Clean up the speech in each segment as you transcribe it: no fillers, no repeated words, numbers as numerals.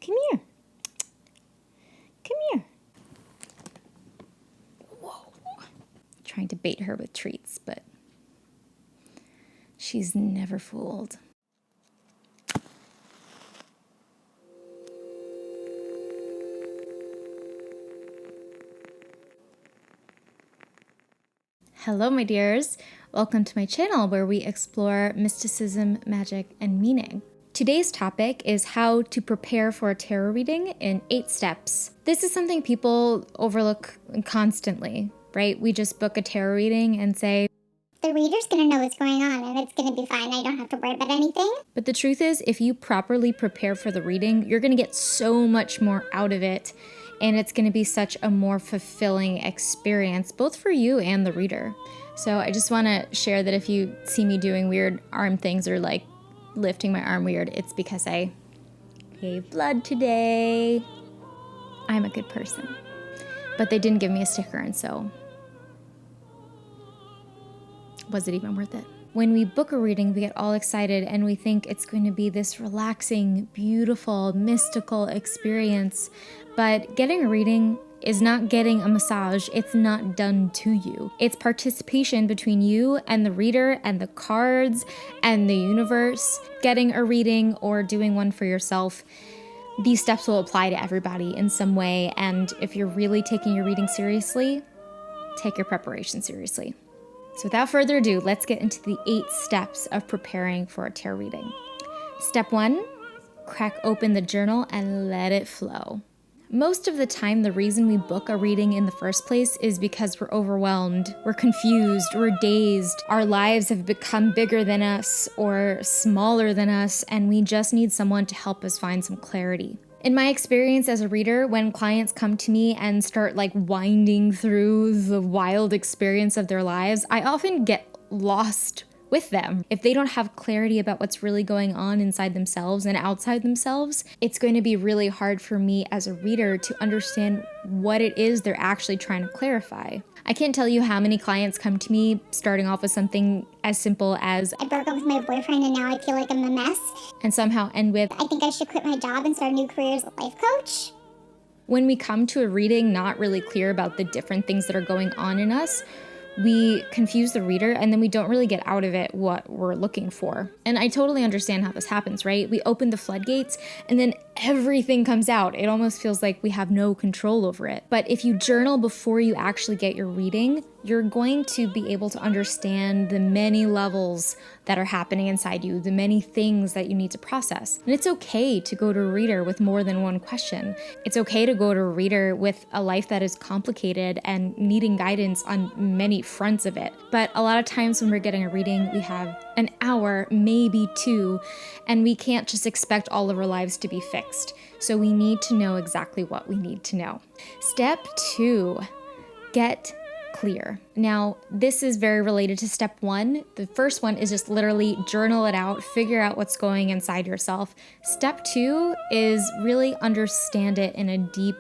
Come here. Come here. Whoa. Trying to bait her with treats, but she's never fooled. Hello, my dears. Welcome to my channel where we explore mysticism, magic, and meaning. Today's topic is how to prepare for a tarot reading in 8 steps. This is something people overlook constantly, right? We just book a tarot reading and say, the reader's going to know what's going on and it's going to be fine. I don't have to worry about anything. But the truth is, if you properly prepare for the reading, you're going to get so much more out of it. And it's going to be such a more fulfilling experience, both for you and the reader. So I just want to share that if you see me doing weird arm things or like lifting my arm weird, it's because I gave blood today. I'm a good person. But they didn't give me a sticker, and so was it even worth it? When we book a reading, we get all excited and we think it's going to be this relaxing, beautiful, mystical experience. But getting a reading is not getting a massage. It's not done to you. It's participation between you and the reader and the cards and the universe. Getting a reading or doing one for yourself, these steps will apply to everybody in some way. And if you're really taking your reading seriously, take your preparation seriously. So without further ado, let's get into the 8 steps of preparing for a tarot reading. Step 1, crack open the journal and let it flow. Most of the time, the reason we book a reading in the first place is because we're overwhelmed, we're confused, we're dazed, our lives have become bigger than us or smaller than us, and we just need someone to help us find some clarity. In my experience as a reader, when clients come to me and start like winding through the wild experience of their lives, I often get lost with them. If they don't have clarity about what's really going on inside themselves and outside themselves, it's going to be really hard for me as a reader to understand what it is they're actually trying to clarify. I can't tell you how many clients come to me starting off with something as simple as, I broke up with my boyfriend and now I feel like I'm a mess. and somehow end with, I think I should quit my job and start a new career as a life coach. When we come to a reading not really clear about the different things that are going on in us, we confuse the reader and then we don't really get out of it what we're looking for. And I totally understand how this happens, right? We open the floodgates and then everything comes out. It almost feels like we have no control over it. But if you journal before you actually get your reading, you're going to be able to understand the many levels that are happening inside you, the many things that you need to process. And it's okay to go to a reader with more than one question. It's okay to go to a reader with a life that is complicated and needing guidance on many fronts of it. But a lot of times when we're getting a reading, we have an hour, maybe 2, and we can't just expect all of our lives to be fixed. So we need to know exactly what we need to know. Step 2, get clear. Now, this is very related to step 1. The first one is just literally journal it out, figure out what's going inside yourself. Step 2 is really understand it in a deep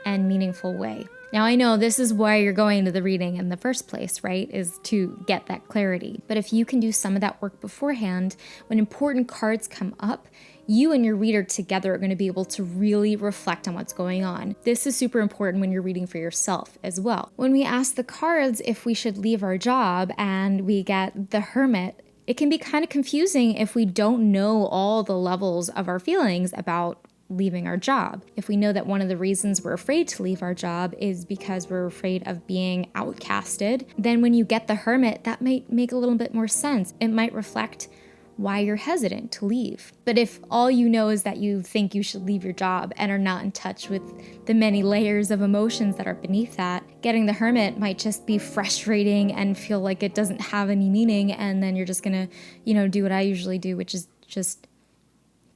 and meaningful way. Now, I know this is why you're going to the reading in the first place, right? Is to get that clarity. But if you can do some of that work beforehand, when important cards come up, you and your reader together are going to be able to really reflect on what's going on. This is super important when you're reading for yourself as well. When we ask the cards if we should leave our job and we get the Hermit, it can be kind of confusing if we don't know all the levels of our feelings about leaving our job. If we know that one of the reasons we're afraid to leave our job is because we're afraid of being outcasted, then when you get the Hermit, that might make a little bit more sense. It might reflect why you're hesitant to leave. But if all you know is that you think you should leave your job and are not in touch with the many layers of emotions that are beneath that, getting the Hermit might just be frustrating and feel like it doesn't have any meaning, and then you're just gonna, do what I usually do, which is just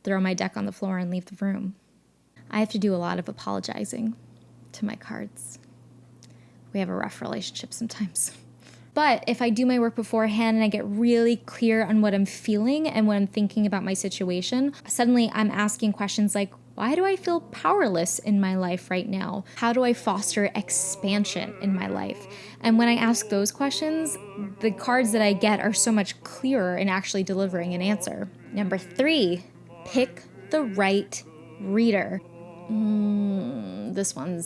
throw my deck on the floor and leave the room. I have to do a lot of apologizing to my cards. We have a rough relationship sometimes. But if I do my work beforehand and I get really clear on what I'm feeling and what I'm thinking about my situation, suddenly I'm asking questions like, why do I feel powerless in my life right now? How do I foster expansion in my life? And when I ask those questions, the cards that I get are so much clearer in actually delivering an answer. Number 3, pick the right reader. This one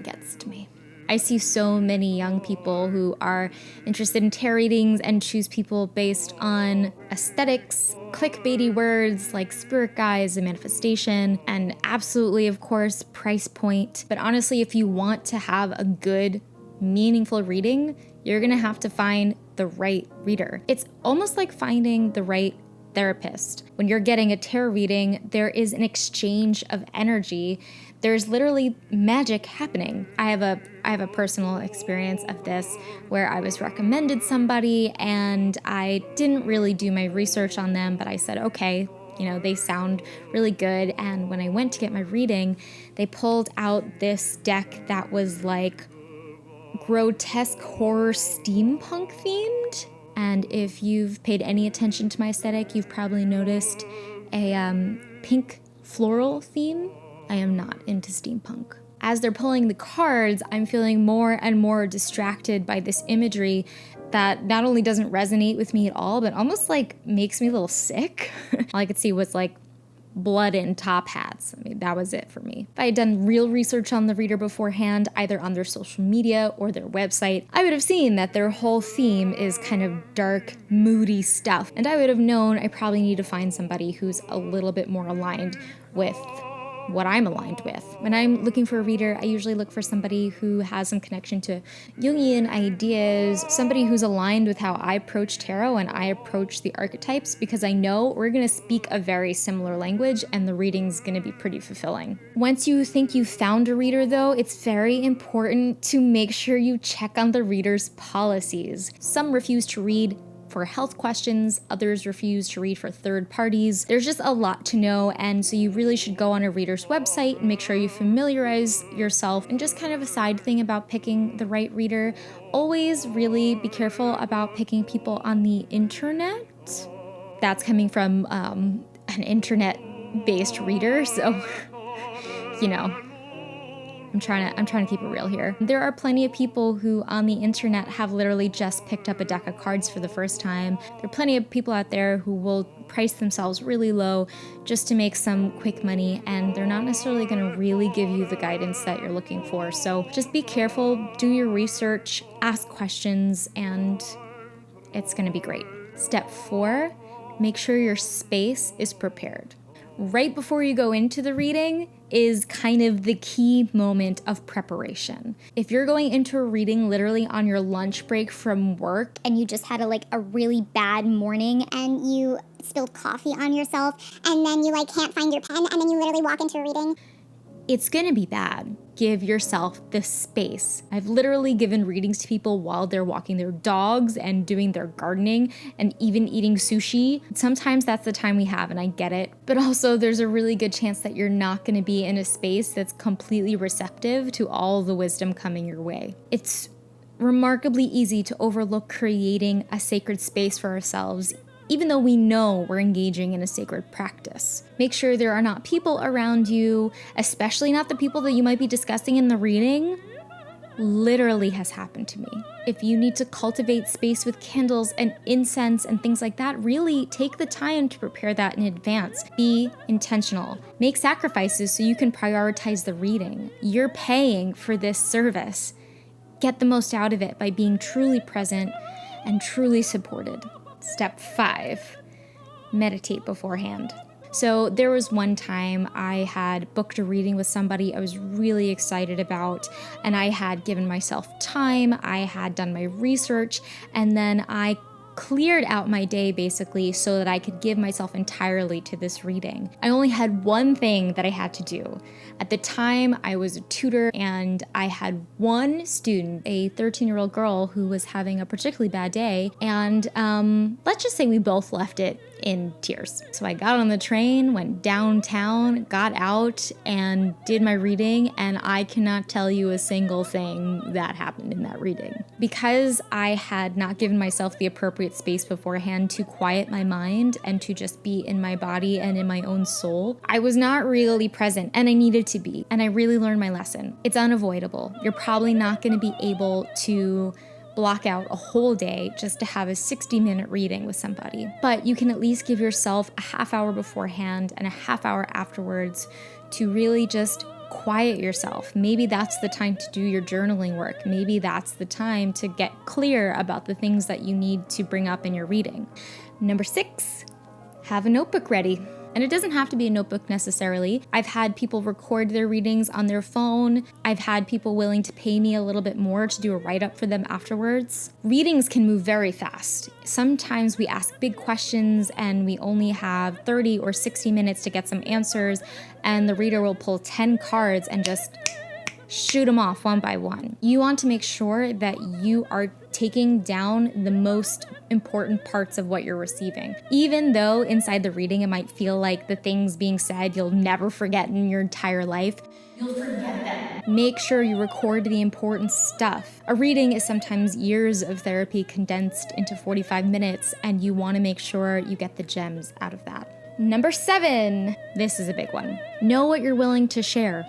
gets to me. I see so many young people who are interested in tarot readings and choose people based on aesthetics, clickbaity words like spirit guides and manifestation, and absolutely, of course, price point. But honestly, if you want to have a good, meaningful reading, you're gonna have to find the right reader. It's almost like finding the right therapist. When you're getting a tarot reading, there is an exchange of energy. There's literally magic happening. I have a personal experience of this where I was recommended somebody and I didn't really do my research on them, but I said, okay, they sound really good. And when I went to get my reading, they pulled out this deck that was like grotesque horror steampunk themed. And if you've paid any attention to my aesthetic, you've probably noticed a pink floral theme. I am not into steampunk. As they're pulling the cards, I'm feeling more and more distracted by this imagery that not only doesn't resonate with me at all, but almost like makes me a little sick. All I could see was like blood in top hats. I mean, that was it for me. If I had done real research on the reader beforehand, either on their social media or their website, I would have seen that their whole theme is kind of dark, moody stuff. And I would have known I probably need to find somebody who's a little bit more aligned with what I'm aligned with. When I'm looking for a reader, I usually look for somebody who has some connection to Jungian ideas, somebody who's aligned with how I approach tarot and I approach the archetypes, because I know we're going to speak a very similar language and the reading's going to be pretty fulfilling. Once you think you've found a reader, though, it's very important to make sure you check on the reader's policies. Some refuse to read for health questions, others refuse to read for third parties. There's just a lot to know, and so you really should go on a reader's website and make sure you familiarize yourself. And just kind of a side thing about picking the right reader, always really be careful about picking people on the internet. That's coming from an internet-based reader, so I'm trying to keep it real here. There are plenty of people who on the internet have literally just picked up a deck of cards for the first time. There are plenty of people out there who will price themselves really low just to make some quick money, and they're not necessarily going to really give you the guidance that you're looking for. So just be careful, do your research, ask questions, and it's going to be great. Step 4, make sure your space is prepared. Right before you go into the reading is kind of the key moment of preparation. If you're going into a reading literally on your lunch break from work and you just had a really bad morning and you spilled coffee on yourself and then you can't find your pen and then you literally walk into a reading, it's gonna be bad. Give yourself the space. I've literally given readings to people while they're walking their dogs and doing their gardening and even eating sushi. Sometimes that's the time we have, and I get it. But also there's a really good chance that you're not gonna be in a space that's completely receptive to all the wisdom coming your way. It's remarkably easy to overlook creating a sacred space for ourselves, even though we know we're engaging in a sacred practice. Make sure there are not people around you, especially not the people that you might be discussing in the reading. Literally has happened to me. If you need to cultivate space with candles and incense and things like that, really take the time to prepare that in advance. Be intentional. Make sacrifices so you can prioritize the reading. You're paying for this service. Get the most out of it by being truly present and truly supported. Step 5, meditate beforehand. So there was one time I had booked a reading with somebody I was really excited about, and I had given myself time, I had done my research, and then I cleared out my day basically so that I could give myself entirely to this reading. I only had one thing that I had to do. At the time, I was a tutor and I had one student, a 13-year-old girl who was having a particularly bad day, and let's just say we both left it in tears. So I got on the train, went downtown, got out, and did my reading, and I cannot tell you a single thing that happened in that reading. Because I had not given myself the appropriate space beforehand to quiet my mind and to just be in my body and in my own soul, I was not really present, and I needed to be, and I really learned my lesson. It's unavoidable. You're probably not going to be able to block out a whole day just to have a 60-minute reading with somebody, but you can at least give yourself a half hour beforehand and a half hour afterwards to really just quiet yourself. Maybe that's the time to do your journaling work. Maybe that's the time to get clear about the things that you need to bring up in your reading. Number 6, have a notebook ready. And it doesn't have to be a notebook necessarily. I've had people record their readings on their phone. I've had people willing to pay me a little bit more to do a write-up for them afterwards. Readings can move very fast. Sometimes we ask big questions and we only have 30 or 60 minutes to get some answers, and the reader will pull 10 cards and just shoot them off one by one. You want to make sure that you are taking down the most important parts of what you're receiving. Even though inside the reading it might feel like the things being said you'll never forget in your entire life, you'll forget them. Make sure you record the important stuff. A reading is sometimes years of therapy condensed into 45 minutes, and you want to make sure you get the gems out of that. Number 7, this is a big one. Know what you're willing to share.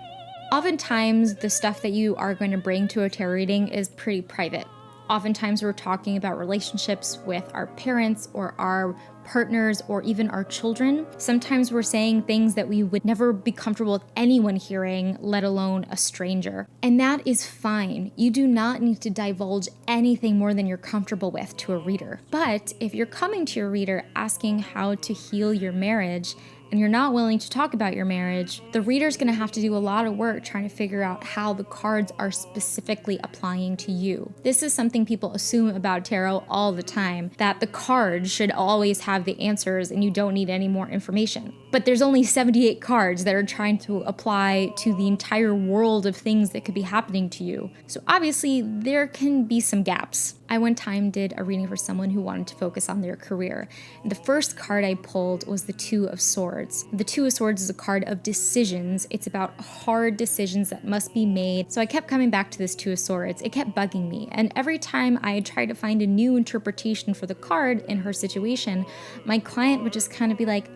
Oftentimes, the stuff that you are going to bring to a tarot reading is pretty private. Oftentimes, we're talking about relationships with our parents or our partners or even our children. Sometimes we're saying things that we would never be comfortable with anyone hearing, let alone a stranger. And that is fine. You do not need to divulge anything more than you're comfortable with to a reader. But if you're coming to your reader asking how to heal your marriage, and you're not willing to talk about your marriage, the reader's gonna have to do a lot of work trying to figure out how the cards are specifically applying to you. This is something people assume about tarot all the time, that the cards should always have the answers and you don't need any more information. But there's only 78 cards that are trying to apply to the entire world of things that could be happening to you. So obviously there can be some gaps. I one time did a reading for someone who wanted to focus on their career. And the first card I pulled was the Two of Swords. The Two of Swords is a card of decisions. It's about hard decisions that must be made. So I kept coming back to this Two of Swords. It kept bugging me. And every time I tried to find a new interpretation for the card in her situation, my client would just kind of be like,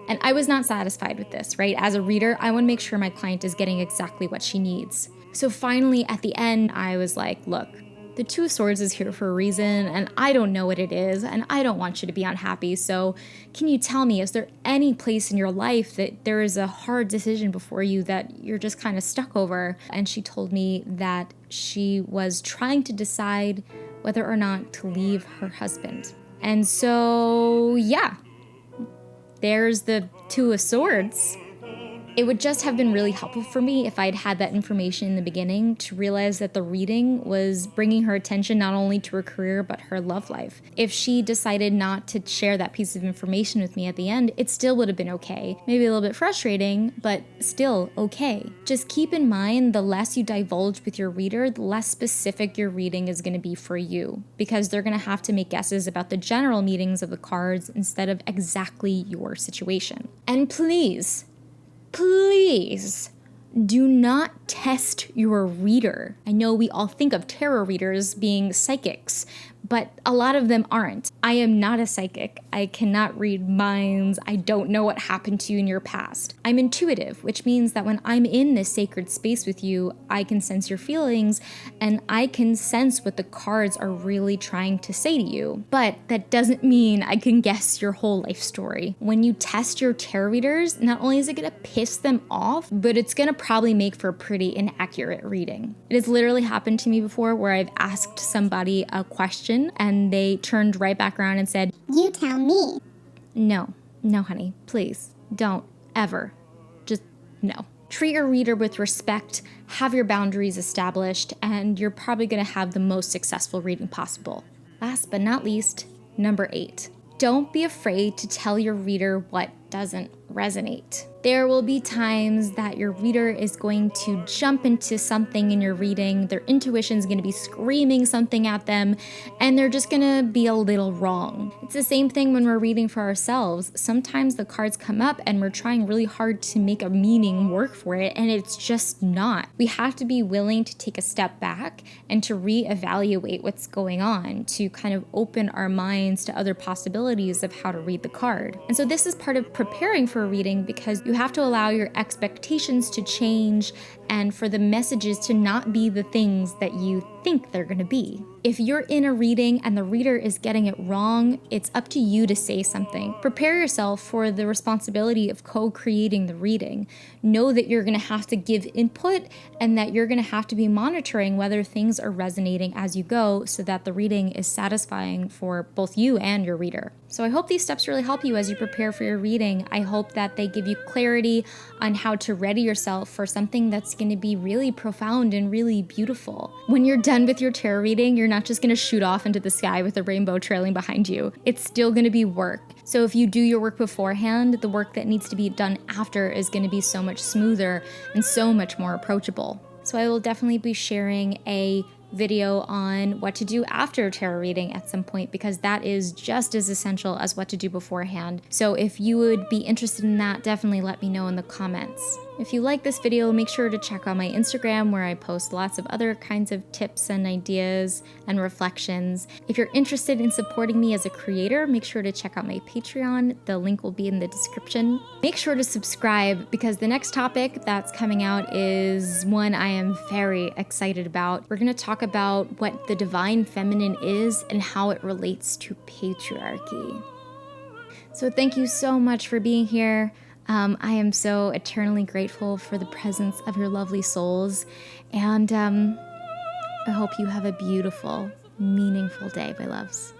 and I was not satisfied with this, right? As a reader, I want to make sure my client is getting exactly what she needs. So finally, at the end, I was like, look, the Two of Swords is here for a reason, and I don't know what it is, and I don't want you to be unhappy. So can you tell me, is there any place in your life that there is a hard decision before you that you're just kind of stuck over? And she told me that she was trying to decide whether or not to leave her husband. And so, yeah, there's the Two of Swords. It would just have been really helpful for me if I'd had that information in the beginning to realize that the reading was bringing her attention not only to her career, but her love life. If she decided not to share that piece of information with me at the end, it still would have been okay. Maybe a little bit frustrating, but still okay. Just keep in mind, the less you divulge with your reader, the less specific your reading is going to be for you, because they're going to have to make guesses about the general meanings of the cards instead of exactly your situation. And please do not test your reader. I know we all think of tarot readers being psychics, but a lot of them aren't. I am not a psychic. I cannot read minds. I don't know what happened to you in your past. I'm intuitive, which means that when I'm in this sacred space with you, I can sense your feelings and I can sense what the cards are really trying to say to you. But that doesn't mean I can guess your whole life story. When you test your tarot readers, not only is it gonna piss them off, but it's gonna probably make for a pretty inaccurate reading. It has literally happened to me before where I've asked somebody a question and they turned right back around and said, "You tell me." No, honey, please don't ever. Just no. Treat your reader with respect, have your boundaries established, and you're probably going to have the most successful reading possible. Last but not least, number 8. Don't be afraid to tell your reader what doesn't resonate. There will be times that your reader is going to jump into something in your reading, their intuition is going to be screaming something at them, and they're just going to be a little wrong. It's the same thing when we're reading for ourselves. Sometimes the cards come up and we're trying really hard to make a meaning work for it, and it's just not. We have to be willing to take a step back and to reevaluate what's going on, to kind of open our minds to other possibilities of how to read the card. And so this is part of preparing for a reading because you have to allow your expectations to change and for the messages to not be the things that you think they're going to be. If you're in a reading and the reader is getting it wrong, it's up to you to say something. Prepare yourself for the responsibility of co-creating the reading. Know that you're going to have to give input and that you're going to have to be monitoring whether things are resonating as you go so that the reading is satisfying for both you and your reader. So I hope these steps really help you as you prepare for your reading. I hope that they give you clarity on how to ready yourself for something that's going to be really profound and really beautiful. When you're done with your tarot reading, you're not just going to shoot off into the sky with a rainbow trailing behind you. It's still going to be work. So if you do your work beforehand, the work that needs to be done after is going to be so much smoother and so much more approachable. So I will definitely be sharing a video on what to do after a tarot reading at some point because that is just as essential as what to do beforehand. So if you would be interested in that, definitely let me know in the comments. If you like this video, make sure to check out my Instagram where I post lots of other kinds of tips and ideas and reflections. If you're interested in supporting me as a creator, make sure to check out my Patreon. The link will be in the description. Make sure to subscribe because the next topic that's coming out is one I am very excited about. We're going to talk about what the divine feminine is and how it relates to patriarchy. So thank you so much for being here. I am so eternally grateful for the presence of your lovely souls, and I hope you have a beautiful, meaningful day, my loves.